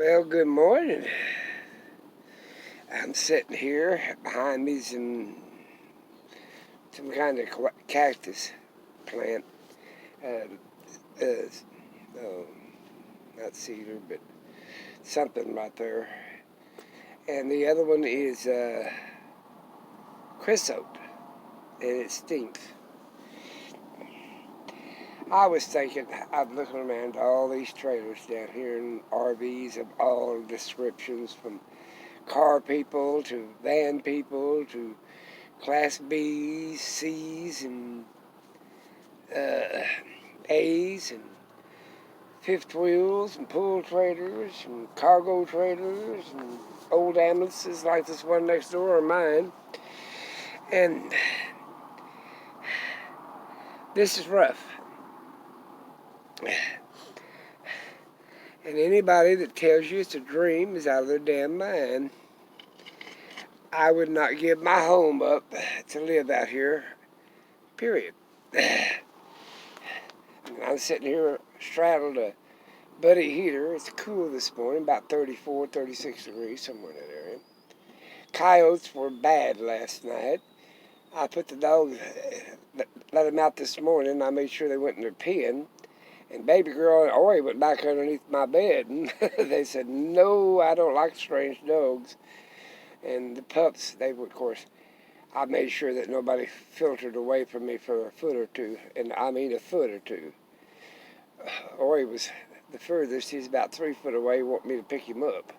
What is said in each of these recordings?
Well, good morning. I'm sitting here. Behind me some kind of cactus plant. Uh, no, not cedar, but something right there. And the other one is creosote, and it stinks. I was thinking, I'm looking around all these trailers down here and RVs of all descriptions, from car people to van people to Class B's, C's, and A's, and fifth wheels, and pull trailers, and cargo trailers, and old ambulances like this one next door are mine. And this is rough. And anybody that tells you it's a dream is out of their damn mind. I would not give my home up to live out here, period. I'm sitting here straddled a buddy heater. It's cool this morning, about 34, 36 degrees, somewhere in that area. Coyotes were bad last night. I put the dogs, let them out this morning. I made sure they went in their pen. And baby girl and Ori went back underneath my bed. And they said, no, I don't like strange dogs. And the pups, they would, of course, I made sure that nobody filtered away from me for a foot or two. And I mean a foot or two. Ori was the furthest. He's about 3 foot away. He wanted me to pick him up.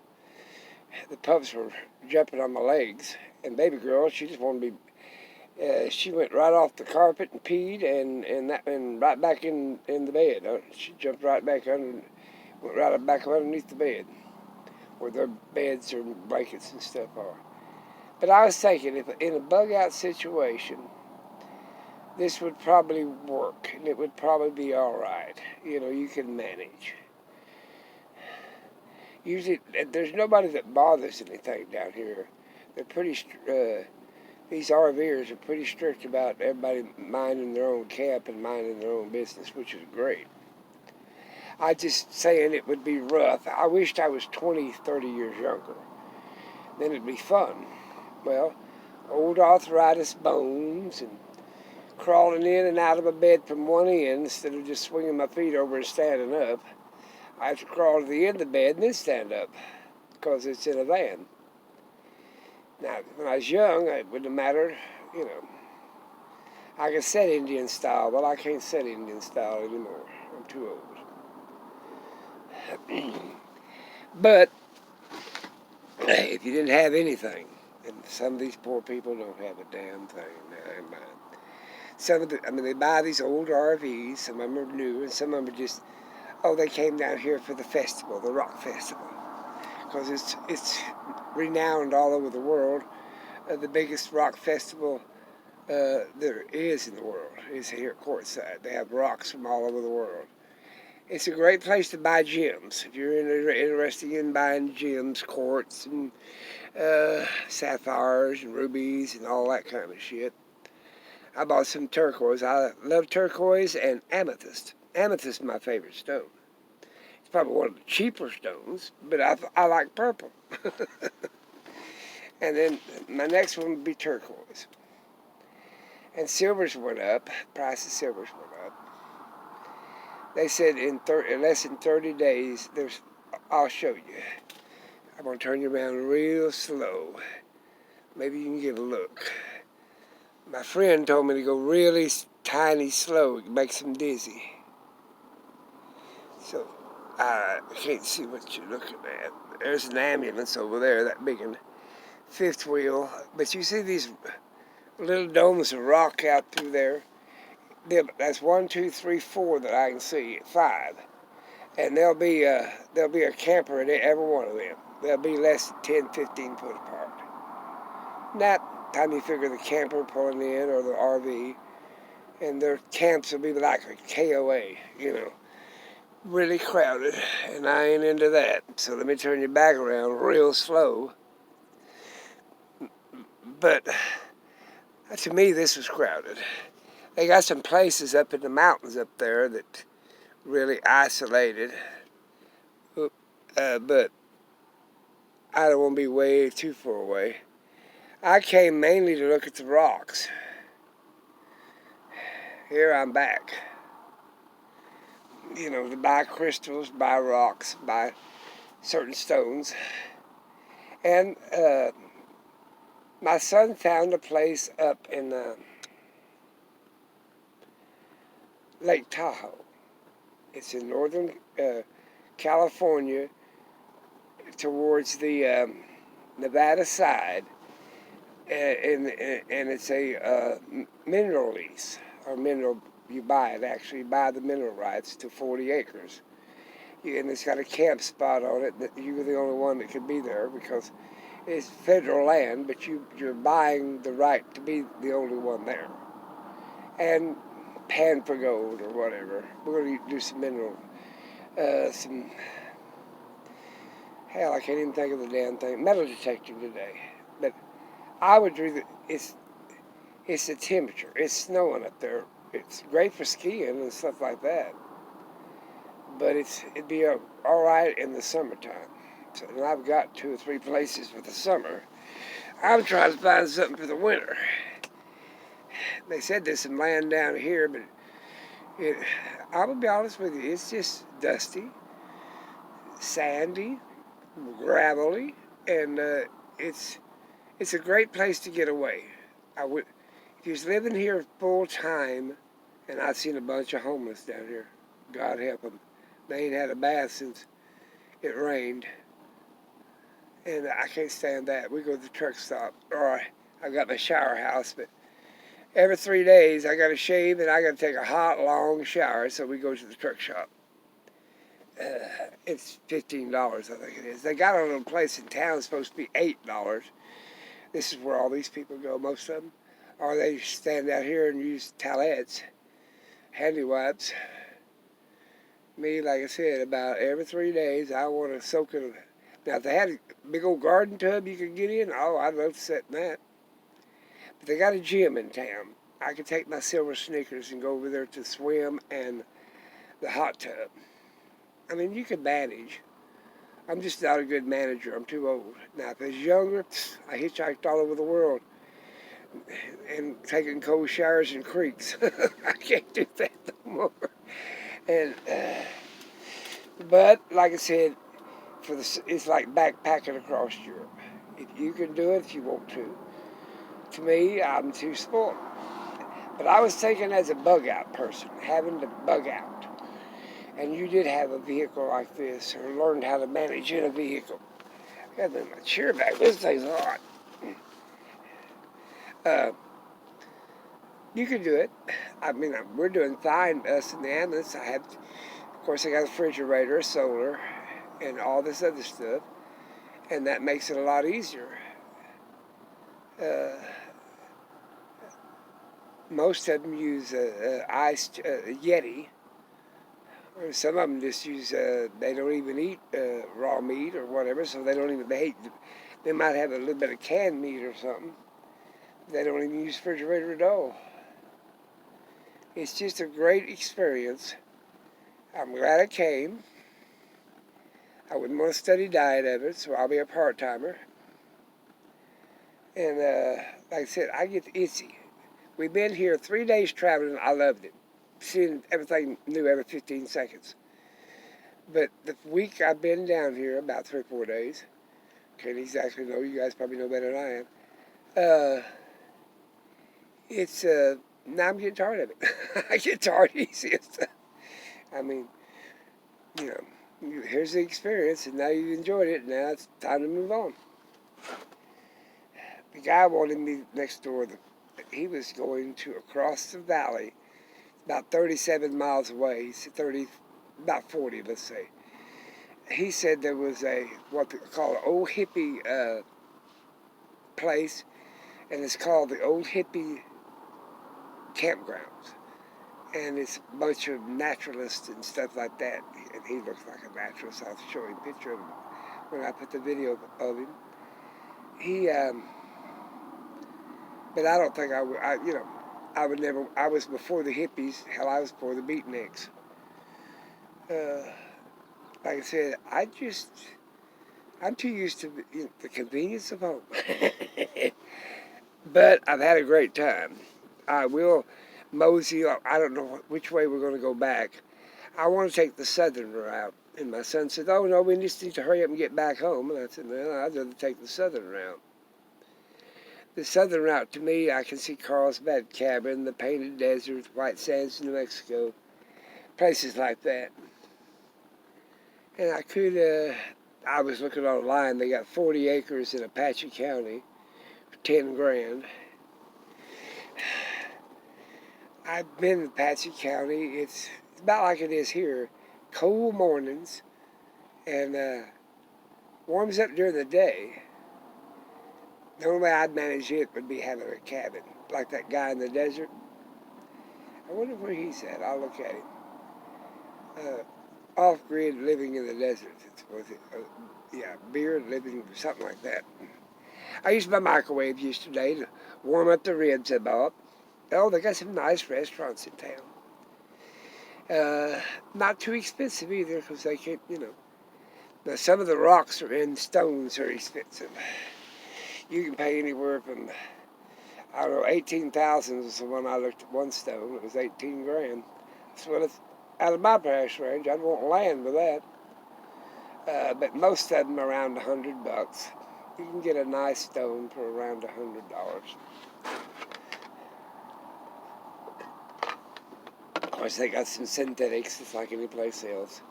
The pups were jumping on my legs. And baby girl, she just wanted to be... she went right off the carpet and peed and right back in the bed. She jumped right back under, went right back underneath the bed, where their beds or blankets and stuff are. But I was thinking, if in a bug-out situation, this would probably work, and it would probably be all right. You know, you can manage. Usually, there's nobody that bothers anything down here. They're pretty... these RVers are pretty strict about everybody minding their own camp and minding their own business, which is great. I just saying it would be rough. I wished I was 20, 30 years younger. Then it'd be fun. Well, old arthritis bones and crawling in and out of a bed from one end instead of just swinging my feet over and standing up. I have to crawl to the end of the bed and then stand up because it's in a van. Now, when I was young, it wouldn't have mattered, you know. I could set Indian style, but I can't set Indian style anymore. I'm too old. But if you didn't have anything, and some of these poor people don't have a damn thing, never mind. They buy these old RVs. Some of them are new, and some of them are just, they came down here for the festival, the rock festival, because it's renowned all over the world. The biggest rock festival there is in the world is here at Quartzsite. They have rocks from all over the world. It's a great place to buy gems. If you're interested in buying gems, quartz, and sapphires, and rubies, and all that kind of shit. I bought some turquoise. I love turquoise and amethyst. Amethyst is my favorite stone. It's probably one of the cheaper stones, but I like purple. And then my next one would be turquoise. And silvers went up. Price of silvers went up. They said in less than 30 days, I'll show you. I'm going to turn you around real slow. Maybe you can get a look. My friend told me to go really tiny slow. It makes him dizzy. So I can't see what you're looking at. There's an ambulance over there, that big one. Fifth wheel. But you see these little domes of rock out through there? That's 1, 2, 3, 4 that I can see. 5. And there'll be a camper in every one of them. They'll be less than 10, 15 foot apart. That time you figure the camper pulling in or the RV, and their camps will be like a KOA, you know, really crowded, and I ain't into that. So let me turn you back around real slow. But to me, this was crowded. They got some places up in the mountains up there that really isolated. But I don't want to be way too far away. I came mainly to look at the rocks. Here I'm back. You know, to buy crystals, buy rocks, buy certain stones. And my son found a place up in Lake Tahoe. It's in northern California towards the Nevada side. And it's a mineral lease, or mineral, you buy it actually, you buy the mineral rights to 40 acres. And it's got a camp spot on it that you're the only one that can be there because it's federal land, but you're buying the right to be the only one there. And pan for gold or whatever. We're going to do some mineral, hell, I can't even think of the damn thing, metal detector today. But I would do it's the temperature. It's snowing up there. It's great for skiing and stuff like that. But it'd be all right in the summertime. So, and I've got 2 or 3 places for the summer. I'm trying to find something for the winter. They said there's some land down here, but I will be honest with you, it's just dusty, sandy, gravelly, and it's a great place to get away. If you was living here full time, and I've seen a bunch of homeless down here, God help them. They ain't had a bath since it rained. And I can't stand that. We go to the truck stop. Or I got my shower house, but every 3 days I got to shave and I got to take a hot, long shower. So we go to the truck shop. It's $15, I think it is. They got a little place in town that's supposed to be $8. This is where all these people go, most of them. Or they stand out here and use towelettes, handy wipes. Me, like I said, about every 3 days, I want to soak in. Now, if they had a big old garden tub you could get in, oh, I'd love to sit in that. But they got a gym in town. I could take my silver sneakers and go over there to swim and the hot tub. I mean, you could manage. I'm just not a good manager. I'm too old. Now, if I was younger, I hitchhiked all over the world and taking cold showers in creeks. I can't do that no more. And but like I said, it's like backpacking across Europe. If you can do it, if you want to. To me, I'm too spoiled. But I was thinking as a bug out person, having to bug out. And you did have a vehicle like this, or learned how to manage in a vehicle. I got my chair back. This thing's hot. You can do it. I mean, we're doing fine, us in the ambulance. Of course, I got a refrigerator, solar, and all this other stuff. And that makes it a lot easier. Most of them use iced Yeti. Or some of them just use, they don't even eat raw meat or whatever, so they might have a little bit of canned meat or something. They don't even use refrigerator at all. It's just a great experience. I'm glad I came. I wouldn't want to study diet of it, so I'll be a part-timer. And like I said, I get itsy. We've been here 3 days traveling. I loved it. Seeing everything new every 15 seconds. But the week I've been down here, about 3 or 4 days, can't exactly know, you guys probably know better than I am, now I'm getting tired of it. I get tired easy. I mean, you know, here's the experience, and now you've enjoyed it, now it's time to move on. The guy wanted me next door, he was going to across the valley, about 37 miles away. He said about 40, let's say. He said there was what they call an old hippie place, and it's called the Old Hippie Campgrounds. And it's a bunch of naturalists and stuff like that. And he looks like a naturalist. I'll show you a picture of him when I put the video of him. But I don't think I would never, I was before the hippies. Hell, I was before the beatniks. Like I said, I'm too used to the convenience of home. But I've had a great time. I will mosey up. I don't know which way we're going to go back. I want to take the southern route. And my son said, oh, no, we just need to hurry up and get back home. And I said, no, I'd rather take the southern route. The southern route, to me, I can see Carlsbad Cabin, the Painted Desert, White Sands, New Mexico, places like that. And I was looking online, they got 40 acres in Apache County for 10 grand. I've been in Apache County. It's about like it is here. Cold mornings and warms up during the day. The only way I'd manage it would be having a cabin, like that guy in the desert. I wonder where he's at. I'll look at him. Off-grid living in the desert. Beard living, something like that. I used my microwave yesterday to warm up the ribs I bought. Oh, they got some nice restaurants in town. Not too expensive either, because they can't, Now, some of the rocks are in, stones are expensive. You can pay anywhere from, I don't know, 18,000 was the one I looked at, one stone. It was 18 grand. That's what it's out of my price range. I'd want land with that. But most of them around $100. You can get a nice stone for around $100. Of course, they got some synthetics, just like any place else.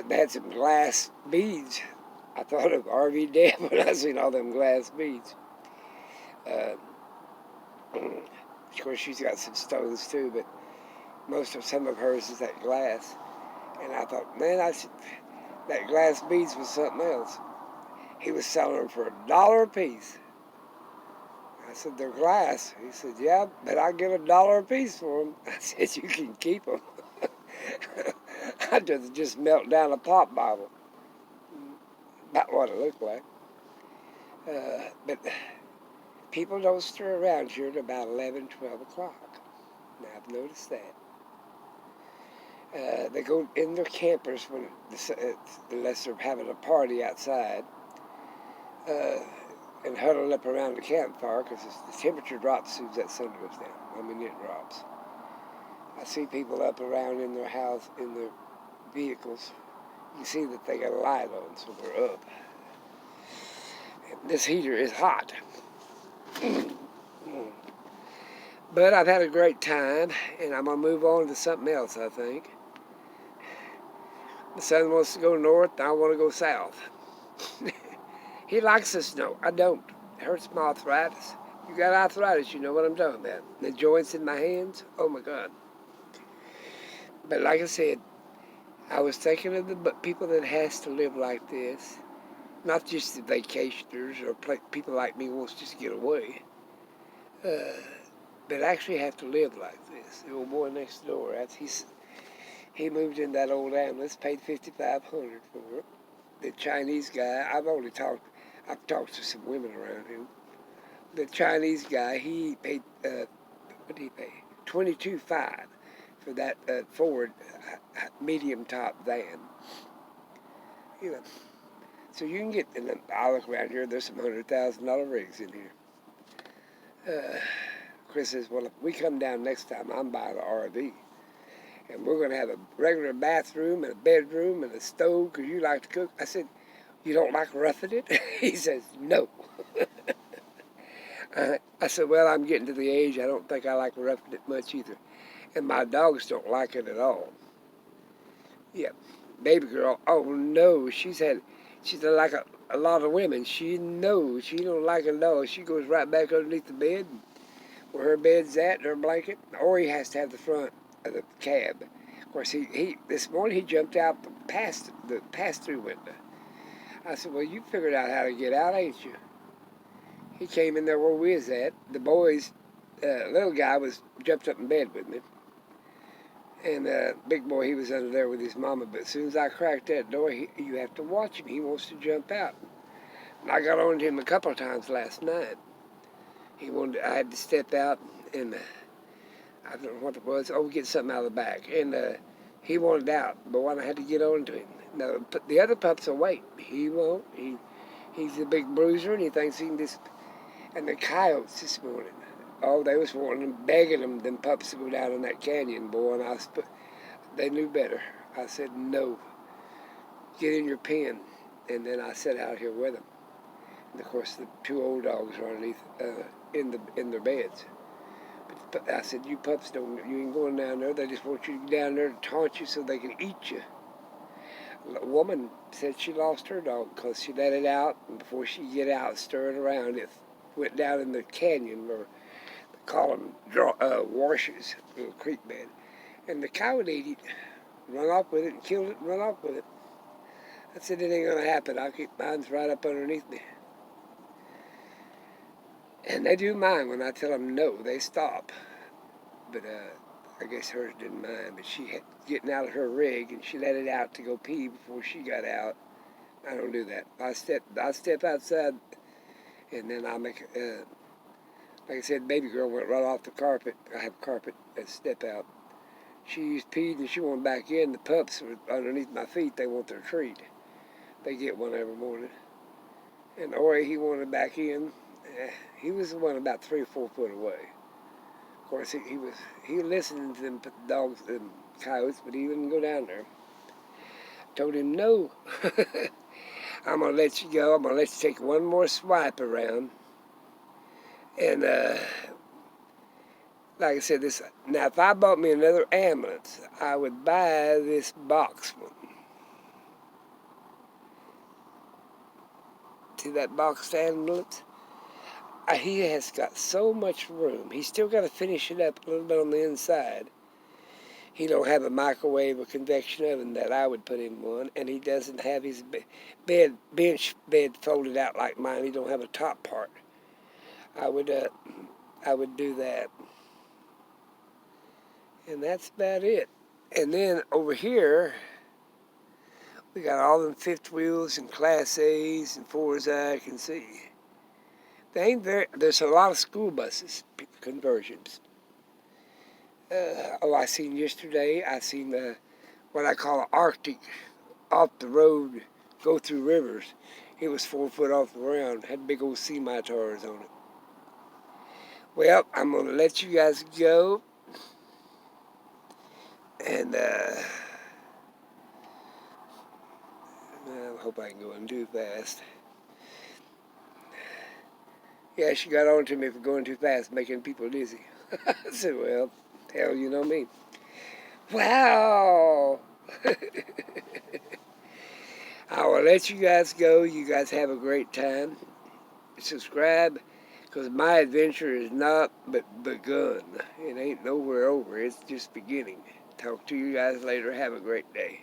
They had some glass beads. I thought of RV Deb when I seen all them glass beads. Of course, she's got some stones too, but some of hers is that glass. And I thought, man, that glass beads was something else. He was selling them for $1 a piece. I said, they're glass. He said, yeah, but I get $1 a piece for them. I said, you can keep them. I'd just melt down a pop bottle. About what it looked like. But people don't stir around here at about 11, 12 o'clock. Now, I've noticed that. They go in their campers unless they're having a party outside, and huddle up around the campfire because the temperature drops as soon as that sun goes down. I mean, it drops. I see people up around in their house, in their vehicles. You see that they got a light on, so they're up. And this heater is hot. But I've had a great time, and I'm going to move on to something else, I think. My son wants to go north, and I want to go south. He likes the snow. I don't. It hurts my arthritis. You got arthritis, you know what I'm talking about. The joints in my hands, oh my God. But like I said, I was thinking of the people that has to live like this. Not just the vacationers or people like me who wants to just get away. But actually have to live like this. The old boy next door, he moved in that old ambulance, paid $5,500 for it. The Chinese guy, I've talked to some women around him. The Chinese guy, he paid, what did he pay? $22,500 for that Ford medium top van. So you can get, and I look around here, there's some $100,000 rigs in here. Chris says, well, if we come down next time, I'm buying an RV. And we're going to have a regular bathroom and a bedroom and a stove because you like to cook. I said, you don't like roughing it? He says, no. I said, well, I'm getting to the age, I don't think I like roughing it much either. And my dogs don't like it at all. Yeah, baby girl, oh no, she's like a lot of women. She knows she don't like it at all. She goes right back underneath the bed where her bed's at, her blanket, or he has to have the front of the cab. Of course, he this morning he jumped out the pass-through window. I said, well, you figured out how to get out, ain't you? He came in there where we was at. The boys, little guy jumped up in bed with me. And big boy, he was under there with his mama. But as soon as I cracked that door, you have to watch him. He wants to jump out. And I got on to him a couple of times last night. I had to step out and I don't know what it was. Oh, get something out of the back. And he wanted out. But when I had to get on to him. No, the other pups will wait. He won't. He's a big bruiser, and he thinks he can just. And the coyotes this morning, oh, they was wanting, begging them pups to go down in that canyon, boy. And they knew better. I said, no, get in your pen. And then I sat out here with them. And of course, the two old dogs are underneath in their beds. But I said, you pups you ain't going down there. They just want you to go down there to taunt you so they can eat you. A woman said she lost her dog because she let it out, and before she get out, stir it around, it went down in the canyon, or they call them washes, little creek bed. And the cow would eat it, run off with it, and kill it, and run off with it. I said, it ain't going to happen. I'll keep mine right up underneath me. And they do mind when I tell them no, they stop. But I guess hers didn't mind. But she had getting out of her rig, and she let it out to go pee before she got out. I don't do that. I step outside, and then I make like I said, baby girl went right off the carpet. I have carpet and step out. She peed and she went back in. The pups were underneath my feet. They want their treat. They get one every morning. And Ori, he wanted back in. He was the one about 3 or 4 foot away. Of course, he listened to them dogs and coyotes, but he wouldn't go down there. Told him no. I'm gonna let you go. I'm gonna let you take one more swipe around. And like I said, now if I bought me another ambulance, I would buy this box one. See that boxed ambulance? He has got so much room. He's still got to finish it up a little bit on the inside. He don't have a microwave or convection oven that I would put in one, and he doesn't have his bench bed folded out like mine. He don't have a top part. I would do that, and that's about it. And then over here, we got all them fifth wheels and Class A's and 4s I can see. There's a lot of school buses, conversions. I seen yesterday, I seen what I call an Arctic off the road, go through rivers. It was 4 foot off the ground, had big old semi-tires on it. Well, I'm going to let you guys go. And I hope I can go in too fast. Yeah, she got on to me for going too fast, making people dizzy. I said, well, hell, you know me. Wow. I will let you guys go. You guys have a great time. Subscribe, because my adventure is not but begun. It ain't nowhere over. It's just beginning. Talk to you guys later. Have a great day.